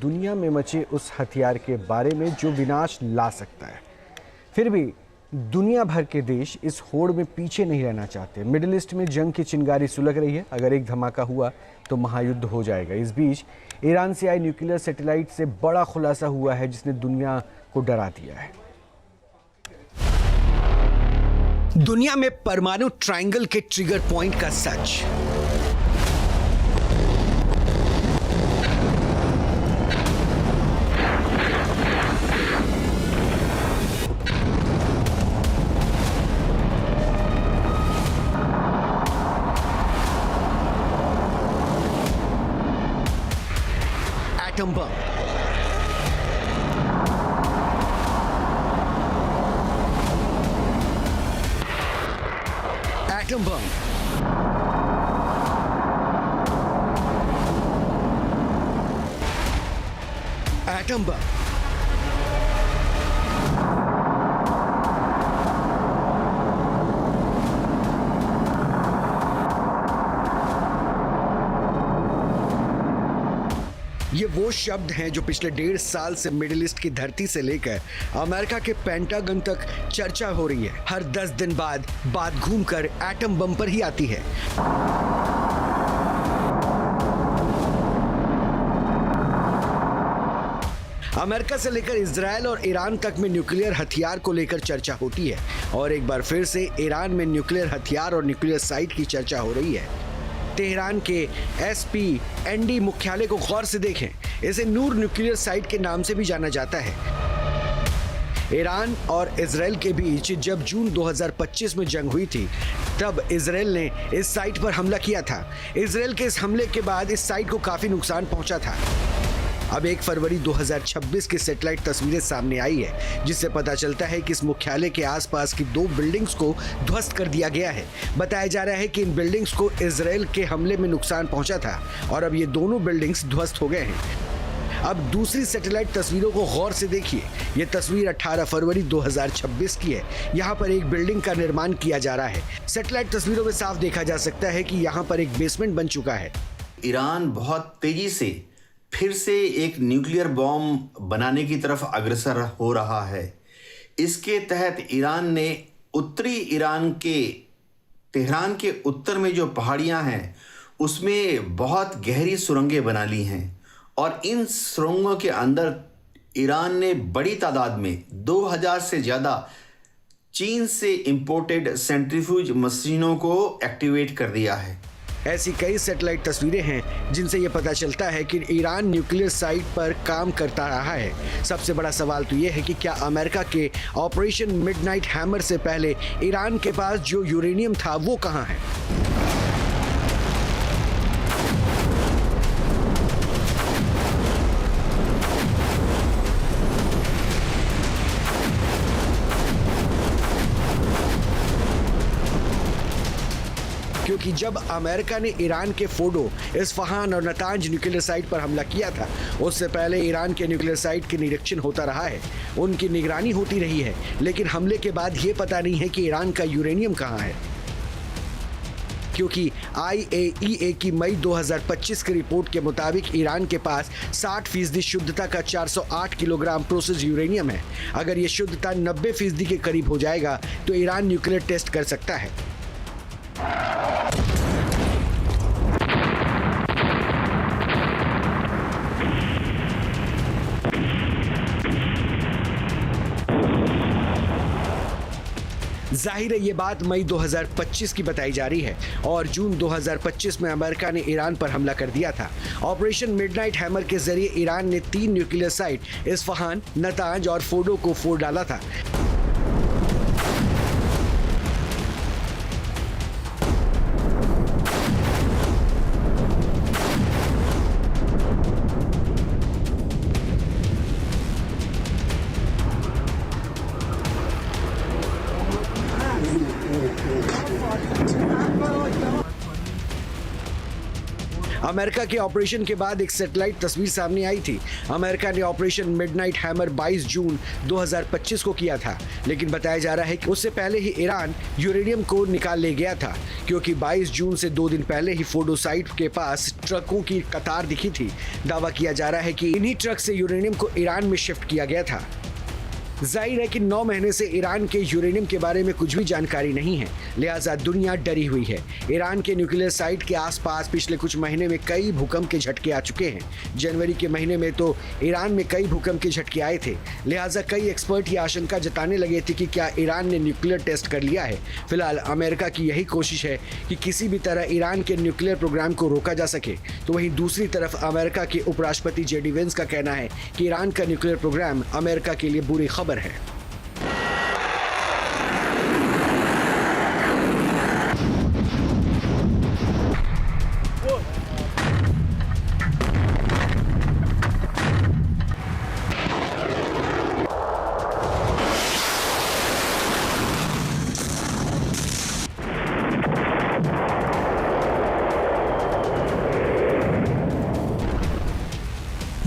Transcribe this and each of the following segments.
दुनिया में मचे उस हथियार के बारे में जो विनाश ला सकता है। फिर भी दुनिया भर के देश इस होड़ में पीछे नहीं रहना चाहते। मिडिल ईस्ट में जंग की चिंगारी सुलग रही है। अगर एक धमाका हुआ तो महायुद्ध हो जाएगा। इस बीच ईरान से आई न्यूक्लियर सैटेलाइट से बड़ा खुलासा हुआ है जिसने दुनिया को डरा दिया है। दुनिया में परमाणु ट्रायंगल के ट्रिगर पॉइंट का सच। Atom bomb, atom bomb, atom bomb, ये वो शब्द हैं जो पिछले 1.5 साल से मिडिल ईस्ट की धरती से लेकर अमेरिका के पेंटागन तक चर्चा हो रही है। हर 10 दिन बाद बात घूमकर एटम बम पर ही आती है। अमेरिका से लेकर इजराइल और ईरान तक में न्यूक्लियर हथियार को लेकर चर्चा होती है और एक बार फिर से ईरान में न्यूक्लियर हथियार और न्यूक्लियर साइट की चर्चा हो रही है। तेहरान के SPND मुख्यालय को गौर से देखें। इसे नूर न्यूक्लियर साइट के नाम से भी जाना जाता है। ईरान और इजराइल के बीच जब जून 2025 में जंग हुई थी तब इजराइल ने इस साइट पर हमला किया था। इजराइल के इस हमले के बाद इस साइट को काफी नुकसान पहुंचा था। अब 1 फरवरी 2026 की सैटेलाइट तस्वीरें सामने आई है जिससे पता चलता है कि इस मुख्यालय के आसपास की 2 बिल्डिंग्स को ध्वस्त कर दिया गया है। बताया जा रहा है कि इन बिल्डिंग्स को इजराइल के हमले में नुकसान पहुंचा था और अब ये दोनों बिल्डिंग्स ध्वस्त हो गए हैं। अब दूसरी सैटेलाइट तस्वीरों को गौर से देखिए। ये तस्वीर 18 फरवरी 2026 की है। यहाँ पर एक बिल्डिंग का निर्माण किया जा रहा है। सैटेलाइट तस्वीरों में साफ देखा जा सकता है कि यहाँ पर एक बेसमेंट बन चुका है। ईरान बहुत तेजी से फिर से एक न्यूक्लियर बॉम्ब बनाने की तरफ अग्रसर हो रहा है। इसके तहत ईरान ने उत्तरी ईरान के तेहरान के उत्तर में जो पहाड़ियां हैं उसमें बहुत गहरी सुरंगें बना ली हैं और इन सुरंगों के अंदर ईरान ने बड़ी तादाद में 2000 से ज़्यादा चीन से इंपोर्टेड सेंट्रीफ्यूज मशीनों को एक्टिवेट कर दिया है। ऐसी कई सैटेलाइट तस्वीरें हैं जिनसे यह पता चलता है कि ईरान न्यूक्लियर साइट पर काम करता रहा है। सबसे बड़ा सवाल तो यह है कि क्या अमेरिका के ऑपरेशन मिडनाइट हैमर से पहले ईरान के पास जो यूरेनियम था वो कहां है? क्योंकि जब अमेरिका ने ईरान के फोर्डो, इस्फहान और नतांज न्यूक्लियर साइट पर हमला किया था उससे पहले ईरान के न्यूक्लियर साइट की निरीक्षण होता रहा है, उनकी निगरानी होती रही है। लेकिन हमले के बाद ये पता नहीं है कि ईरान का यूरेनियम कहाँ है, क्योंकि IAEA की मई 2025 की रिपोर्ट के मुताबिक ईरान के पास 60% शुद्धता का 408 किलोग्राम प्रोसेस यूरेनियम है। अगर ये शुद्धता 90% के करीब हो जाएगा तो ईरान न्यूक्लियर टेस्ट कर सकता है। जाहिर है ये बात मई 2025 की बताई जा रही है और जून 2025 में अमेरिका ने ईरान पर हमला कर दिया था। ऑपरेशन मिडनाइट हैमर के जरिए ईरान ने 3 न्यूक्लियर साइट इस्फहान, नतांज और फोर्डो को फोड़ डाला था। अमेरिका के ऑपरेशन के बाद एक सैटेलाइट तस्वीर सामने आई थी। अमेरिका ने ऑपरेशन मिडनाइट हैमर 22 जून 2025 को किया था, लेकिन बताया जा रहा है कि उससे पहले ही ईरान यूरेनियम को निकाल ले गया था, क्योंकि 22 जून से 2 दिन पहले ही फोर्डो साइट के पास ट्रकों की कतार दिखी थी। दावा किया जा रहा है कि इन्हीं ट्रक से यूरेनियम को ईरान में शिफ्ट किया गया था। जाहिर है कि 9 महीने से ईरान के यूरेनियम के बारे में कुछ भी जानकारी नहीं है, लिहाजा दुनिया डरी हुई है। ईरान के न्यूक्लियर साइट के आसपास पिछले कुछ महीने में कई भूकंप के झटके आ चुके हैं। जनवरी के महीने में तो ईरान में कई भूकंप के झटके आए थे, लिहाजा कई एक्सपर्ट ये आशंका जताने लगे थे कि क्या ईरान ने न्यूक्लियर टेस्ट कर लिया है। फिलहाल अमेरिका की यही कोशिश है कि किसी भी तरह ईरान के न्यूक्लियर प्रोग्राम को रोका जा सके। तो वहीं दूसरी तरफ अमेरिका के उपराष्ट्रपति JD Vance का कहना है कि ईरान का न्यूक्लियर प्रोग्राम अमेरिका के लिए बुरी खबर है।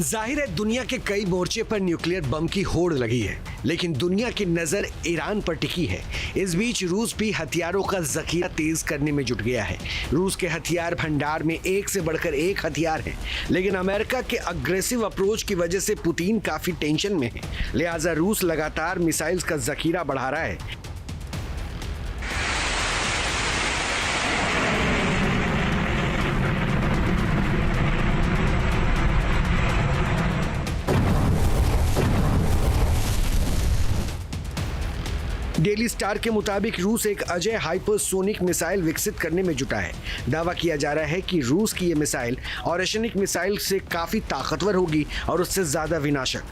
जाहिर है दुनिया के कई मोर्चे पर न्यूक्लियर बम की होड़ लगी है, लेकिन दुनिया की नजर ईरान पर टिकी है। इस बीच रूस भी हथियारों का जखीरा तेज करने में जुट गया है। रूस के हथियार भंडार में एक से बढ़कर एक हथियार हैं, लेकिन अमेरिका के अग्रेसिव अप्रोच की वजह से पुतिन काफी टेंशन में है, लिहाजा रूस लगातार मिसाइल्स का जखीरा बढ़ा रहा है। डेली स्टार के मुताबिक रूस एक अजय हाइपरसोनिक मिसाइल विकसित करने में जुटा है। दावा किया जा रहा है कि रूस की ये मिसाइल ऑरेशनिक मिसाइल से काफी ताकतवर होगी और उससे ज्यादा विनाशक।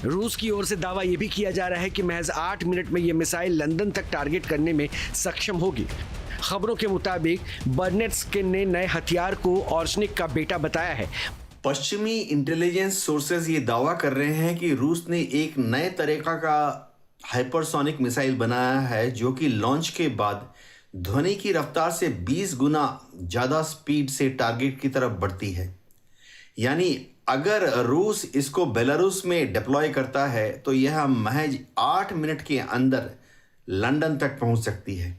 रूस की ओर से दावा यह भी किया जा रहा है कि महज 8 मिनट में यह मिसाइल लंदन तक टारगेट करने में सक्षम होगी। खबरों के मुताबिक बर्नेट्स्किन ने नए हथियार को ऑर्शनिक का बेटा बताया है। पश्चिमी इंटेलिजेंस सोर्सेज ये दावा कर रहे हैं कि रूस ने एक नए तरीका का हाइपरसोनिक मिसाइल बनाया है, जो कि लॉन्च के बाद ध्वनि की रफ्तार से 20 गुना ज़्यादा स्पीड से टारगेट की तरफ बढ़ती है। यानी अगर रूस इसको बेलारूस में डिप्लॉय करता है तो यह महज 8 मिनट के अंदर लंदन तक पहुंच सकती है।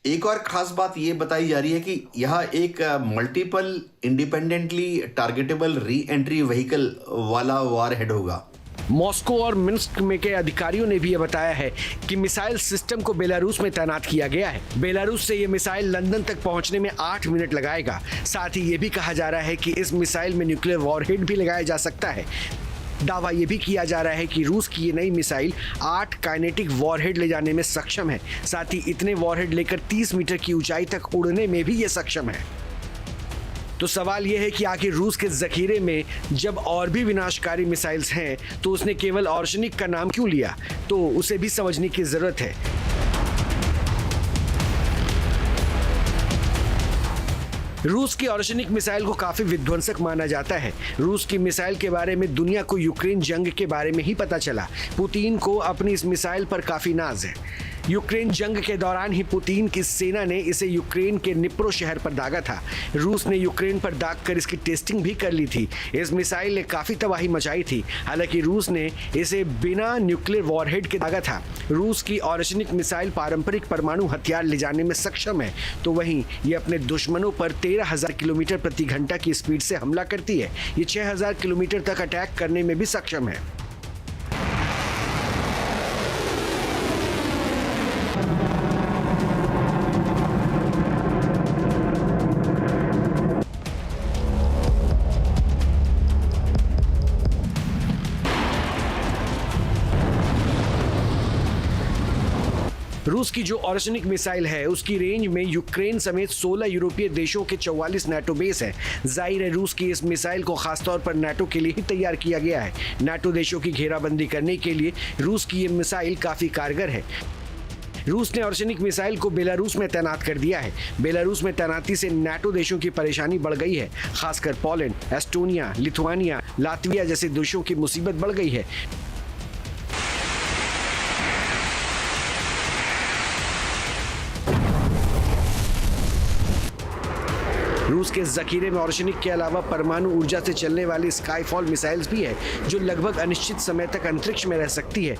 एक और खास बात यह बताई जा रही है कि यह एक multiple independently targetable re entry vehicle वाला वॉरहेड होगा। मॉस्को और मिन्स्क में के अधिकारियों ने भी यह बताया है कि मिसाइल सिस्टम को बेलारूस में तैनात किया गया है। बेलारूस से यह मिसाइल लंदन तक पहुंचने में 8 मिनट लगाएगा। साथ ही यह भी कहा जा रहा है कि इस मिसाइल में न्यूक्लियर वॉरहेड भी लगाया जा सकता है। दावा यह भी किया जा रहा है कि रूस की ये नई मिसाइल 8 काइनेटिक वॉरहेड ले जाने में सक्षम है। साथ ही इतने वॉरहेड लेकर 30 मीटर की ऊंचाई तक उड़ने में भी ये सक्षम है। तो सवाल यह है कि आखिर रूस के जखीरे में जब और भी विनाशकारी मिसाइल्स हैं तो उसने केवल ऑर्शनिक का नाम क्यों लिया, तो उसे भी समझने की जरूरत है। रूस की ऑर्शनिक मिसाइल को काफी विध्वंसक माना जाता है। रूस की मिसाइल के बारे में दुनिया को यूक्रेन जंग के बारे में ही पता चला। पुतिन को अपनी इस मिसाइल पर काफी नाज है। यूक्रेन जंग के दौरान ही पुतिन की सेना ने इसे यूक्रेन के निप्रो शहर पर दागा था। रूस ने यूक्रेन पर दाग कर इसकी टेस्टिंग भी कर ली थी। इस मिसाइल ने काफी तबाही मचाई थी। हालांकि रूस ने इसे बिना न्यूक्लियर वॉरहेड के दागा था। रूस की ऑर्शनिक मिसाइल पारंपरिक परमाणु हथियार ले जाने में सक्षम है, तो वहीं ये अपने दुश्मनों पर 13,000 किलोमीटर प्रति घंटा की स्पीड से हमला करती है। ये 6,000 किलोमीटर तक अटैक करने में भी सक्षम है। रूस की जो ऑर्शनिक मिसाइल है उसकी रेंज में यूक्रेन समेत 16 यूरोपीय देशों के 44 नाटो बेस है। जाहिर है रूस की इस मिसाइल को खासतौर पर नाटो के लिए ही तैयार किया गया है। नाटो देशों की घेराबंदी करने के लिए रूस की ये मिसाइल काफी कारगर है। रूस ने ऑर्शेनिक मिसाइल को बेलारूस में तैनात कर दिया है। बेलारूस में तैनाती से नाटो देशों की परेशानी बढ़ गई है, खासकर पोलैंड, एस्टोनिया, लिथुआनिया, लातविया जैसे देशों की मुसीबत बढ़ गई है। रूस के जखीरे में ऑर्शेनिक के अलावा परमाणु ऊर्जा से चलने वाली स्काईफॉल मिसाइल्स भी है, जो लगभग अनिश्चित समय तक अंतरिक्ष में रह सकती है।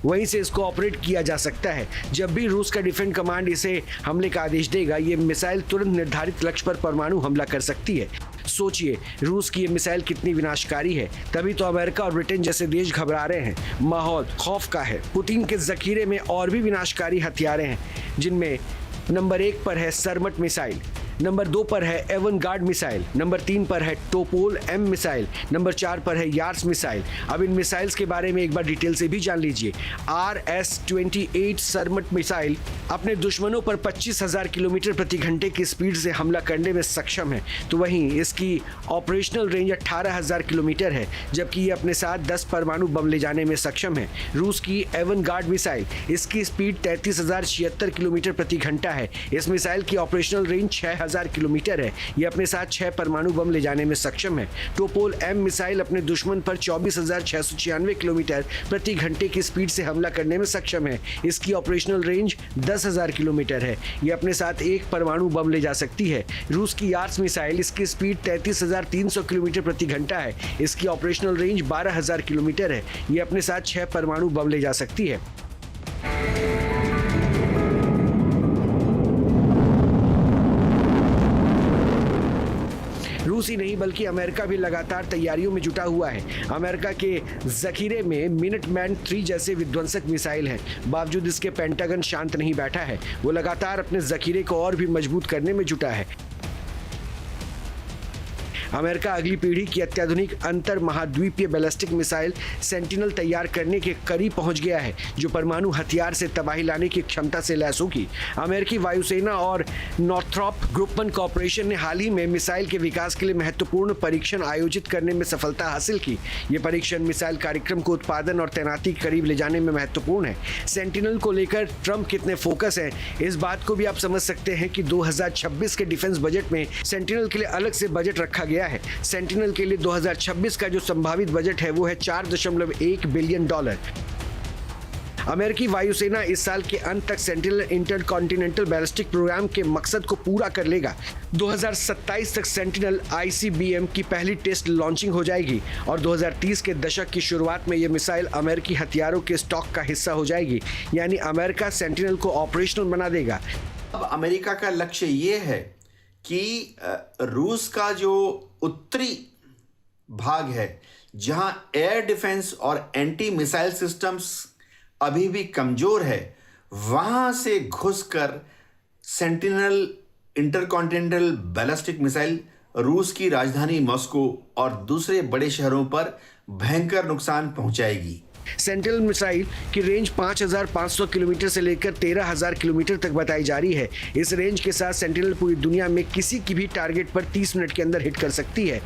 वहीं से इसको ऑपरेट किया जा सकता है। जब भी रूस का डिफेंस कमांड इसे हमले का आदेश देगा, ये मिसाइल तुरंत निर्धारित लक्ष्य पर परमाणु हमला कर सकती है। सोचिए रूस की ये मिसाइल कितनी विनाशकारी है। तभी तो अमेरिका और ब्रिटेन जैसे देश घबरा रहे हैं। माहौल खौफ का है। पुतिन के जखीरे में और भी विनाशकारी हथियारें हैं, जिनमें नंबर 1 पर है सरमट मिसाइल, नंबर 2 पर है एवनगार्ड मिसाइल, नंबर 3 पर है टोपोल M मिसाइल, नंबर 4 पर है यार्स मिसाइल। अब इन मिसाइल्स के बारे में एक बार डिटेल से भी जान लीजिए। RS-28 सरमट मिसाइल अपने दुश्मनों पर 25,000 किलोमीटर प्रति घंटे की स्पीड से हमला करने में सक्षम है, तो वहीं इसकी ऑपरेशनल रेंज 18,000 किलोमीटर है, जबकि ये अपने साथ 10 परमाणु बम ले जाने में सक्षम है। रूस की एवनगार्ड मिसाइल, इसकी स्पीड 33,076 किलोमीटर प्रति घंटा है। इस मिसाइल की ऑपरेशनल रेंज 6,000 किलोमीटर है। यह अपने साथ 6 परमाणु बम ले जाने में सक्षम है। टोपोल M मिसाइल अपने दुश्मन पर 24,696 किलोमीटर प्रति घंटे की स्पीड से हमला करने में सक्षम है। इसकी ऑपरेशनल रेंज 10,000 किलोमीटर है। यह अपने साथ 1 परमाणु बम ले जा सकती है। रूस की यार्स मिसाइल, इसकी स्पीड 33,300 किलोमीटर प्रति घंटा है। इसकी ऑपरेशनल रेंज 12,000 किलोमीटर है। यह अपने साथ 6 परमाणु बम ले जा सकती है। रूस ही नहीं बल्कि अमेरिका भी लगातार तैयारियों में जुटा हुआ है। अमेरिका के जखीरे में मिनटमैन 3 जैसे विध्वंसक मिसाइल हैं। बावजूद इसके पेंटागन शांत नहीं बैठा है। वो लगातार अपने जखीरे को और भी मजबूत करने में जुटा है। अमेरिका अगली पीढ़ी की अत्याधुनिक अंतर महाद्वीपीय बैलिस्टिक मिसाइल सेंटिनल तैयार करने के करीब पहुंच गया है, जो परमाणु हथियार से तबाही लाने की क्षमता से लैस होगी। अमेरिकी वायुसेना और नॉर्थरॉप ग्रुमन कॉरपोरेशन ने हाल ही में मिसाइल के विकास के लिए महत्वपूर्ण परीक्षण आयोजित करने में सफलता हासिल की। ये परीक्षण मिसाइल कार्यक्रम को उत्पादन और तैनाती के करीब ले जाने में महत्वपूर्ण है। सेंटिनल को लेकर ट्रंप कितने फोकस हैं, इस बात को भी आप समझ सकते हैं कि 2026 के डिफेंस बजट में सेंटिनल के लिए अलग से बजट रखा गया है। सेंटिनल के लिए 2026 का जो संभावित बजट है वो है $4.1 बिलियन। अमेरिकी वायुसेना इस साल के अंत तक सेंटिनल इंटरकॉन्टिनेंटल बैलिस्टिक प्रोग्राम के मकसद को पूरा कर लेगा। 2027 तक सेंटिनल ICBM की पहली टेस्ट लॉन्चिंग हो जाएगी और 2030 के दशक की शुरुआत में यह मिसाइल अमेरिकी हथियारों के स्टॉक का हिस्सा हो जाएगी, यानी अमेरिका सेंटिनल को ऑपरेशनल बना देगा। अब अमेरिका का लक्ष्य ये है कि रूस का जो उत्तरी भाग है, जहां एयर डिफेंस और एंटी मिसाइल सिस्टम्स अभी भी कमजोर है, वहां से घुसकर सेंटिनल इंटरकॉन्टिनेंटल बैलिस्टिक मिसाइल रूस की राजधानी मॉस्को और दूसरे बड़े शहरों पर भयंकर नुकसान पहुंचाएगी। सेंटिनल मिसाइल की रेंज 5,500 किलोमीटर से लेकर 13,000 किलोमीटर तक बताई जा रही है। इस रेंज के साथ सेंटिनल पूरी दुनिया में किसी की भी टारगेट पर 30 मिनट के अंदर हिट कर सकती है।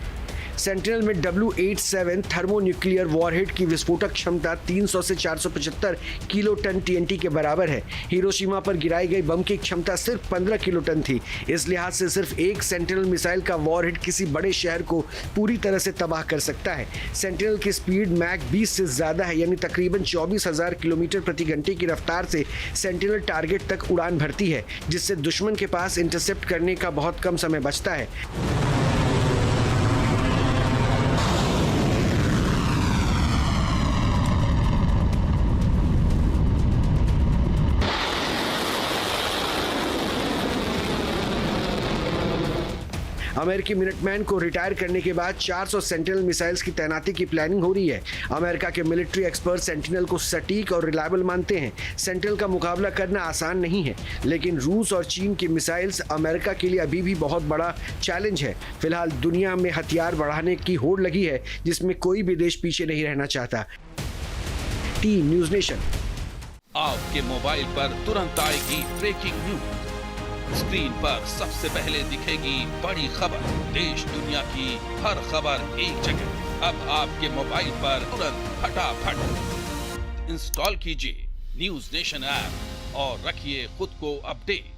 सेंटिनल में W87 थर्मोन्यूक्लियर वॉरहेड की विस्फोटक क्षमता 300 से 475 किलो टन TNT के बराबर है। हिरोशिमा पर गिराई गई बम की क्षमता सिर्फ 15 किलो टन थी। इस लिहाज से सिर्फ एक सेंटिनल मिसाइल का वॉरहेड किसी बड़े शहर को पूरी तरह से तबाह कर सकता है। सेंटिनल की स्पीड मैक 20 से ज़्यादा है, यानी तकरीबन 24,000 किलोमीटर प्रति घंटे की रफ्तार से सेंटिनल टारगेट तक उड़ान भरती है, जिससे दुश्मन के पास इंटरसेप्ट करने का बहुत कम समय बचता है। अमेरिकी मिनटमैन को रिटायर करने के बाद 400 सेंटिनल मिसाइल्स की तैनाती की प्लानिंग हो रही है। अमेरिका के मिलिट्री एक्सपर्ट सेंटिनल को सटीक और रिलायबल मानते हैं। सेंटिनल का मुकाबला करना आसान नहीं है, लेकिन रूस और चीन की मिसाइल्स अमेरिका के लिए अभी भी बहुत बड़ा चैलेंज है। फिलहाल दुनिया में हथियार बढ़ाने की होड़ लगी है, जिसमें कोई भी देश पीछे नहीं रहना चाहता। Team news nation. आपके मोबाइल पर तुरंत आएगी ब्रेकिंग न्यूज। स्क्रीन पर सबसे पहले दिखेगी बड़ी खबर। देश दुनिया की हर खबर एक जगह। अब आपके मोबाइल पर तुरंत फटाफट इंस्टॉल कीजिए न्यूज नेशन ऐप और रखिए खुद को अपडेट।